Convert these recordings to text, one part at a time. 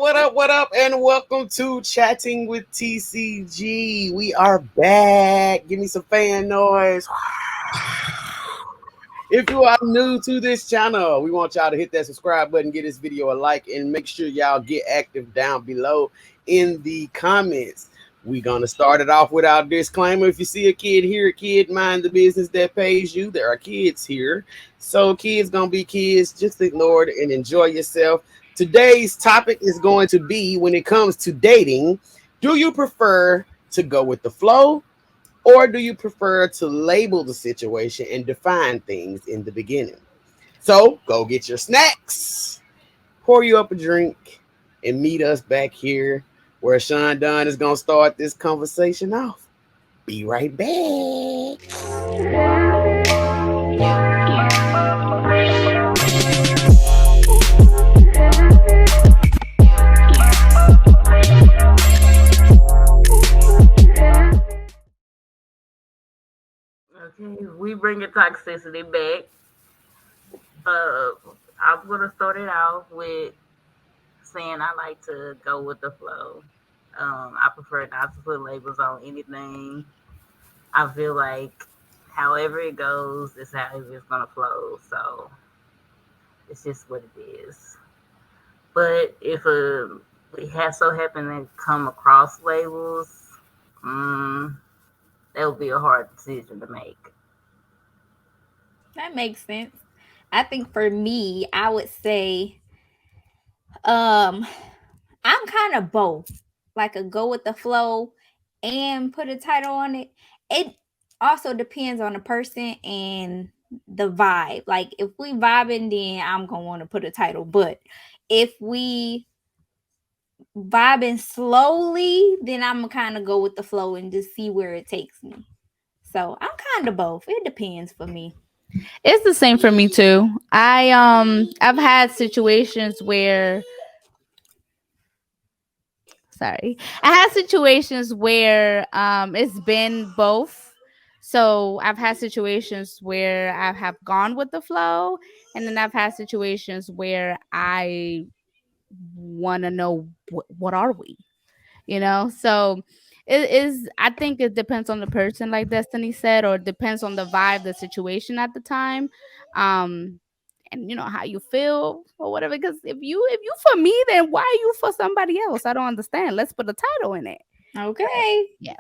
What up, and welcome to Chatting with TCG. We are back. Give me some fan noise. If you are new to this channel, we want y'all to hit that subscribe button, get this video a like, and make sure y'all get active down below in the comments. We're going to start it off with our disclaimer. If you see a kid here, a kid, mind the business that pays you. There are kids here. So kids going to be kids. Just ignore it and enjoy yourself. Today's topic is going to be, when it comes to dating, do you prefer to go with the flow, or do you prefer to label the situation and define things in the beginning? So go get your snacks, pour you up a drink, and meet us back here where Sean Dunn is going to start this conversation off. Be right back. Okay, we bringing toxicity back. I'm gonna start it off with saying I like to go with the flow. I prefer not to put labels on anything. I feel like however it goes is how it's gonna flow. So it's just what it is. But if we have so happen to come across labels, that would be a hard decision to make. That makes sense. I think for me, I would say I'm kind of both. Like a go with the flow and put a title on it. It also depends on the person and the vibe. Like if we vibing, then I'm gonna want to put a title. But if we vibing slowly, then I'm gonna kind of go with the flow and just see where it takes me. So I'm kind of both. It depends for me. It's the same for me too. I've had situations where I had situations where it's been both. So I've had situations where I have gone with the flow, and then I've had situations where I want to know what are we, So it is. I think it depends on the person, like Destiny said, or it depends on the vibe, the situation at the time. And how you feel or whatever, because if you for me, then why are you for somebody else? I don't understand. Let's put a title in it. Okay. Yeah,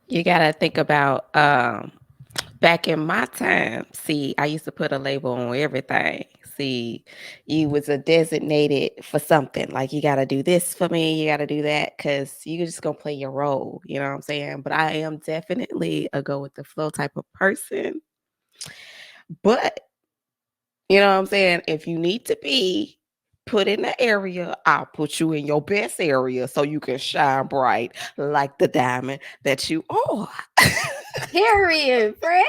you gotta think about back in my time. See, I used to put a label on everything. See, you was a designated for something, like you gotta do this for me, you gotta do that, because you just gonna play your role, you know what I'm saying? But I am definitely a go with the flow type of person. But you know what I'm saying? If you need to be put in the area, I'll put you in your best area so you can shine bright like the diamond that you are. Period, friend.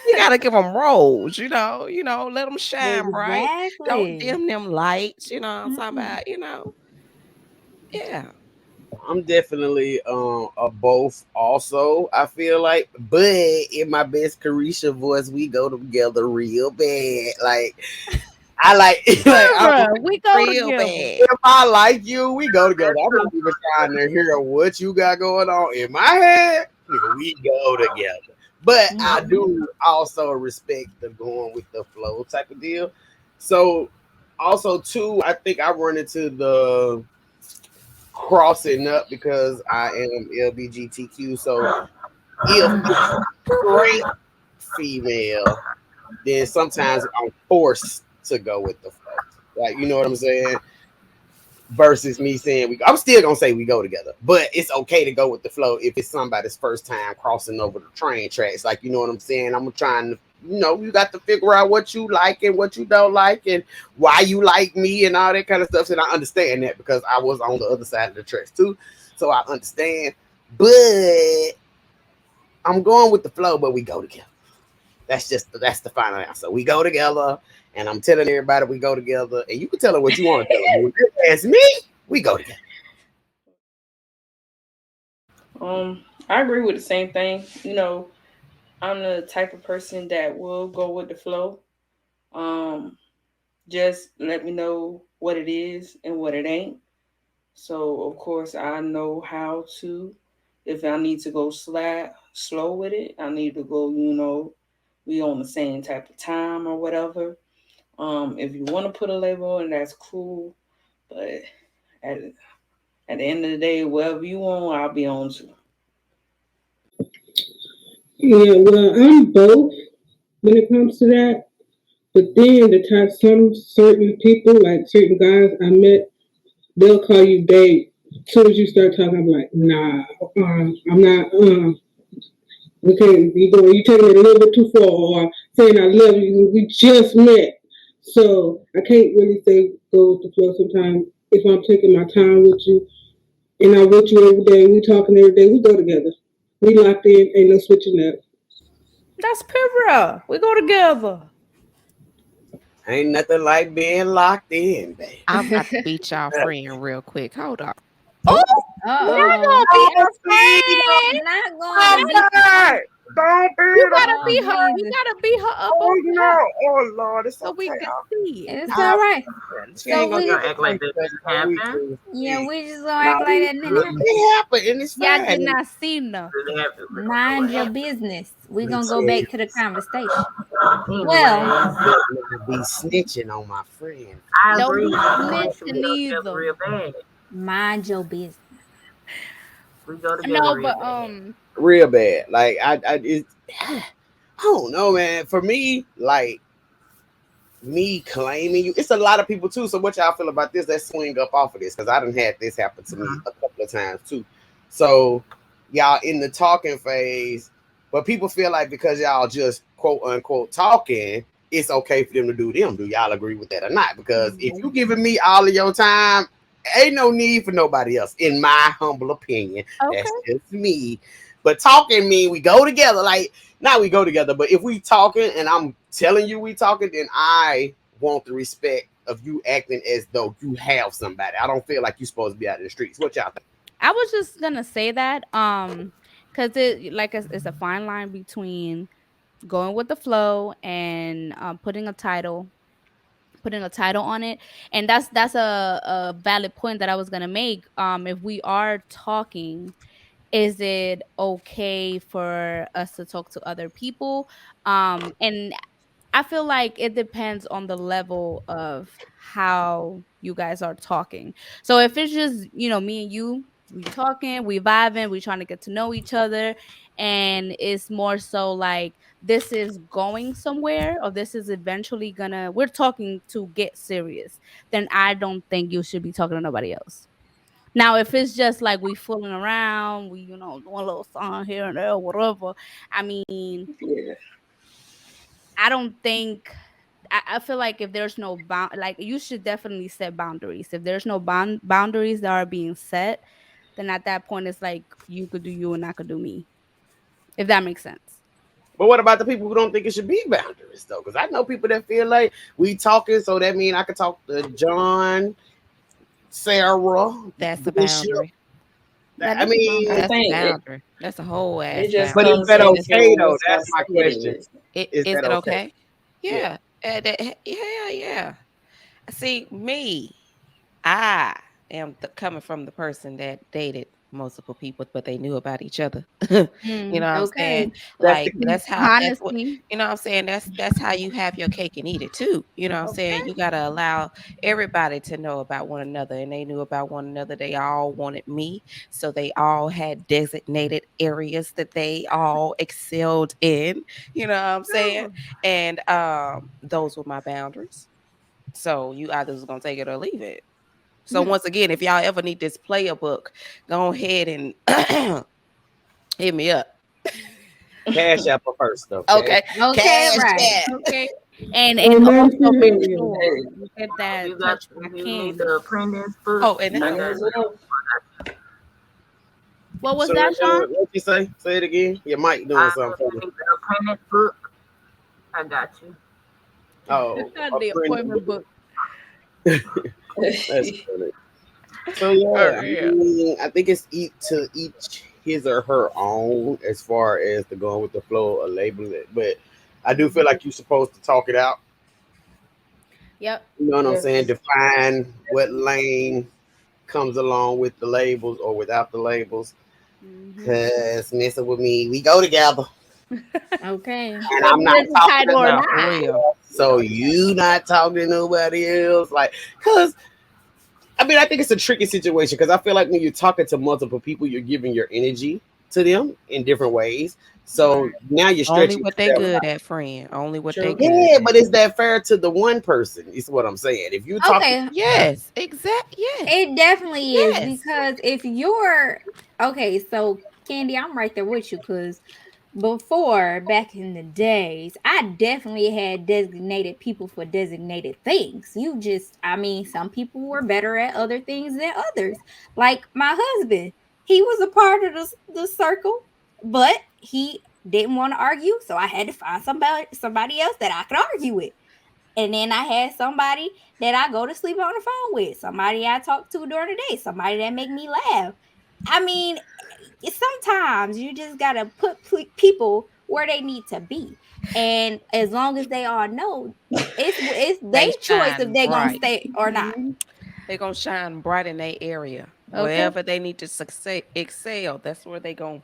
You gotta give them roles, let them shine bright. Don't Exactly. dim them lights, what I'm talking Mm-mm. about. Yeah. I'm definitely a both also, I feel like, but in my best Carisha voice, we go together real bad. Like I like Bruh, we go Real together. bad. if I like you, we go together. I'm not even trying to hear what you got going on in my head. Nigga, we go together. But I Mhm. do also respect the going with the flow type of deal. So also too, I think I run into the crossing up because I am LBGTQ. So if straight female, then sometimes I'm forced to go with the flow. Like, you know what I'm saying? Versus me saying I'm still gonna say we go together, but it's okay to go with the flow if it's somebody's first time crossing over the train tracks. Like, you know what I'm saying? I'm trying to, you got to figure out what you like and what you don't like and why you like me and all that kind of stuff. And I understand that because I was on the other side of the tracks too, so I understand. But I'm going with the flow, but we go together. That's the final answer. We go together, and I'm telling everybody we go together. And you can tell them what you want to tell them. If you ask me, we go together. I agree with the same thing. I'm the type of person that will go with the flow. Just let me know what it is and what it ain't. So of course I know how to. If I need to go slow with it, I need to go. We on the same type of time or whatever. If you want to put a label, and that's cool. But at at the end of the day, whatever you want, I'll be on to. Yeah, well, I'm both when it comes to that. But then the type some certain people, like certain guys I met, they'll call you babe. As soon as you start talking, I'm like, nah, I'm not. We can't. You taking it a little bit too far, or saying I love you. We just met, so I can't really say go with the flow. Sometimes if I'm taking my time with you, and I'm with you every day, we talking every day, we go together. We locked in, ain't no switching up. That's period. We go together. Ain't nothing like being locked in, baby. I'm about to beat y'all friend real quick. Hold on. Oh, Not Uh-oh. gonna be her oh, friend. Not oh gonna be God! Don't be You the gotta oh be her. You Jesus. gotta be her up oh on no! top Oh Lord, it's so we okay. can see it. It's all I'll right. she ain't So gonna We get we gonna the act like face that cutting didn't no week. happen. yeah, we just gonna No, act like that didn't happen. it happened and it's Y'all did fine. not see nothing. Didn't happen. We gonna know Mind what your happened. business. We He gonna go said, back to the conversation. Well, Anyways, "Better not be snitching on my friend." I Don't agree. be We should snitching go together either. real bad. mind your business. We go together No, real but bad. Real bad. Like I don't know, man. For me, like me claiming you, it's a lot of people too. So what y'all feel about this? Let's swing up off of this because I done had this happen to me Mhm. a couple of times too. So y'all in the talking phase, but people feel like because y'all just quote unquote talking, it's okay for them to do them. Do y'all agree with that or not? Because if you giving me all of your time, ain't no need for nobody else, in my humble opinion. That's okay. just me. But talking mean we go together. Like now we go together. But if we talking and I'm telling you we talking, then I want the respect of you acting as though you have somebody. I don't feel like you're supposed to be out in the streets. What y'all think? I was just gonna say that, because it's a fine line between going with the flow and putting a title on it, and that's a valid point that I was gonna make. If we are talking, is it okay for us to talk to other people? And I feel like it depends on the level of how you guys are talking. So if it's just, me and you, we talking, we vibing, we trying to get to know each other, and it's more so like this is going somewhere or this is eventually gonna we're talking to get serious, then I don't think you should be talking to nobody else. Now, if it's just like we fooling around, we doing a little song here and there, whatever. I mean, Yeah. I don't think I feel like if there's no like you should definitely set boundaries. If there's no boundaries that are being set, then at that point it's like you could do you and I could do me. If that makes sense. But what about the people who don't think it should be boundaries though? Because I know people that feel like we talking, so that mean I could talk to John, Sarah, That's a Bishop. boundary. That I is a I mean, That's boundary. a think boundary. That's a whole it ass just but boundary. is comes that in okay for though? what y'all That's my say it question. is. Is Is that it okay? okay? Yeah. Yeah. Yeah, yeah. See, me, I am coming from the person that dated multiple people, but they knew about each other. You know what I'm saying? Okay. That's Like the that's what Honesty. you know what I'm saying? That's how you have your cake and eat it too. You know what I'm saying? Okay. You gotta allow everybody to know about one another, and they knew about one another. They all wanted me. So they all had designated areas that they all excelled in. You know what I'm saying? Sure. And those were my boundaries. So you either was gonna take it or leave it. So Mhm. once again, if y'all ever need this player book, go ahead and hit me up. cash app first, okay? Okay, Okay, cash right. chat. Okay. And Well, and nice also to make have you. sure you get that You got touch back you need in. the apprentice book. Oh, and Money as well. What was So that, Sean? what you say? Say it again. Your mic doing I said something you for me. need the apprentice book. I got you. Oh, a The friend. appointment book. That's funny. So yeah, for I real. mean, I think it's each his or her own as far as the going with the flow or labeling it. But I do feel like you're supposed to talk it out. Yep. You know what I'm saying? Yes. Define what lane comes along with the labels or without the labels. Hmm. Cause messing with me, we go together. Okay. And I'm Whether not there's a talking title to or No, nobody for not. real. else. So you not talking to nobody else. Like, cause I mean, I think it's a tricky situation because I feel like when you're talking to multiple people, you're giving your energy to them in different ways. So Right. now you're Only stretching what they yourself. good at, friend. Only what they True. good Yeah, at. but is that fair to the one person? Is what I'm saying. If you're talking, Okay. Yes, exact. Yes, It definitely is yes. because if you're okay, so Candy, I'm right there with you because before, back in the days, I definitely had designated people for designated things. I mean, some people were better at other things than others. Like my husband, he was a part of the circle, but he didn't want to argue, so I had to find somebody else that I could argue with. And then I had somebody that I go to sleep on the phone with, somebody I talk to during the day, somebody that make me laugh. I mean, sometimes you just gotta put people where they need to be, and as long as they all know, it's their They choice if shine they gonna bright. stay or not. Hmm. They gonna shine bright in their area. Okay. Wherever they need to succeed, excel. That's where they gonna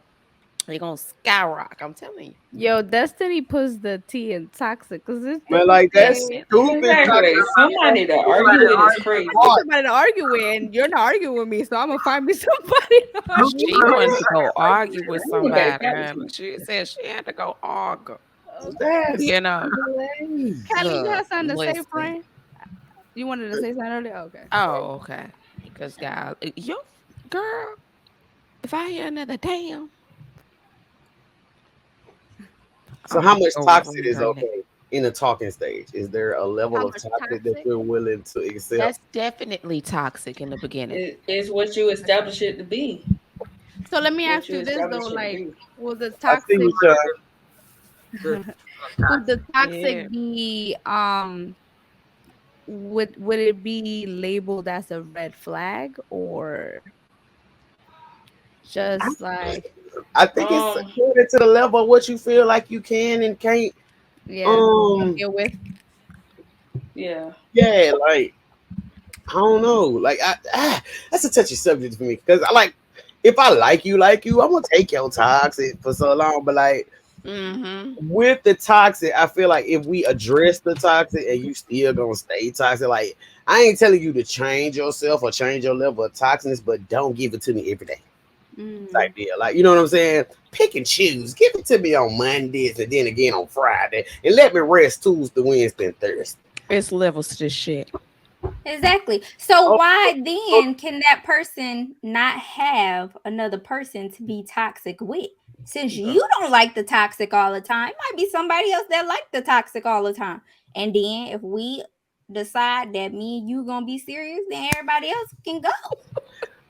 skyrocket. I'm telling you. Yo, Destiny puts the T in toxic because this man, thing like that's said stupid. Talking Exactly. about Somebody to Nobody argue with is arguing. I need crazy. somebody to argue with, and you're not arguing with me, so I'm gonna find me somebody to Who argue She with. wanted to everybody go argue with Ooh, that somebody, and attitude. she said she had to go argue. Okay. that's You know, Callie, you crazy. have something to say, listen. friend? You wanted to say something earlier? Okay. Oh, okay. Because God, you girl, if I hear another damn, So I'm how gonna much go toxic read is her name. okay in the talking stage? Is there a How level of much toxic that toxic? you're willing to accept? That's definitely toxic in the beginning. It's what you establish it to be. So let me What ask you you this though: establish it to like, be. will the I see toxic you, Sean. good would the toxic? Yeah. toxic be would it be labeled as a red flag or I, just like I think it's Um, according to the level of what you feel like you can and can't. yeah Um, deal with? yeah. yeah, like I don't know. That's a touchy subject for me because I like if I like you, I'm gonna take your toxic for so long. But like Mm-hmm. with the toxic, I feel like if we address the toxic and you still gonna stay toxic, like I ain't telling you to change yourself or change your level of toxicness, but don't give it to me every day. Mm. Type deal. Like, you know what I'm saying? Pick and choose. Give it to me on Mondays and then again on Friday. And let me rest Tuesday, Wednesday, and Thursday. It's levels to this shit. Exactly. So Oh, why oh, then can that person not have another person to be toxic with? Since you don't like the toxic all the time, might be somebody else that like the toxic all the time. And then if we decide that me and you gonna be serious, then everybody else can go.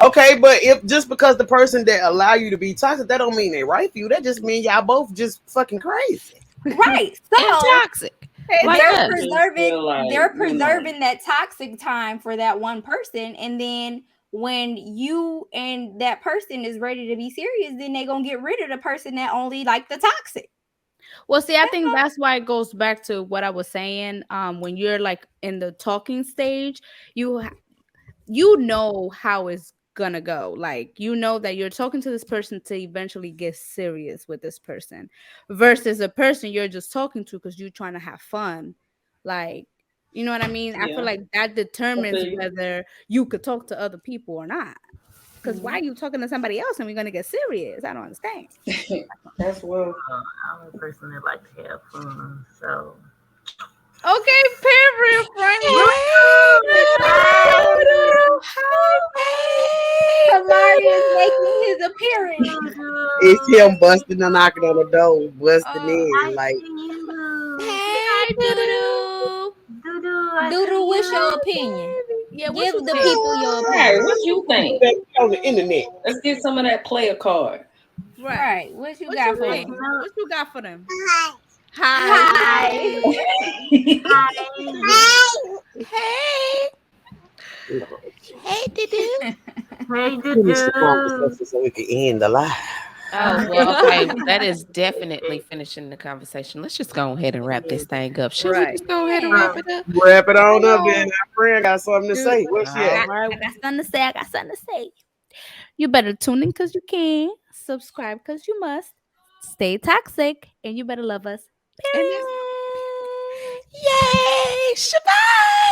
okay, but if just because the person that allow you to be toxic, that don't mean they right for you. That just mean y'all both just fucking crazy. Right. And So toxic. Like they're I us. just preserving feel like, they're preserving that toxic time for that one person, and then when you and that person is ready to be serious, then they gonna get rid of the person that only like the toxic. Well, see, I That's think all. that's why it goes back to what I was saying. When you're like in the talking stage, you you know how it's gonna go. Like you know that you're talking to this person to eventually get serious with this person, versus a person you're just talking to because you're trying to have fun. Like, you know what I mean? I feel yeah. like that I determines feel you. whether you could talk to other people or not. Because why are Mhm. you talking to somebody else and we're gonna get serious? I don't understand. That's well. I'm a person that like to have fun, so Okay, favorite friend. Hey, hi, doodle. Hey, Kamari is making doodle. his appearance. It's Dudu. him busting and knocking on the door, busting Uh, I in. Like, see you. Hey, Hi, doodle. Doodoo. Dudu, I Doodle, see what's your you. opinion? Yeah, what Give you the think? people your Right. opinion. What you do think? that on the internet. Let's get some of that player card. Right. Right. What you What got you for What's think? them? up? What you got for them? Hi. Hi. Hi. Hi. Hey, hey, doodle. Hey, Finish the Dudu. conversation so we can end the live. Oh, well, okay. That is definitely finishing the conversation. Let's just go ahead and wrap this Yes. thing up. Should we Right. just go ahead and Yeah. wrap So, it up? Wrap it on up then. Oh, Our friend got something to Dude, say. What's she All at? right. I got something to say. I got something to say. You better tune in because you can, subscribe because you must, stay toxic, and you better love us. And that's Period. yay! Shabbat!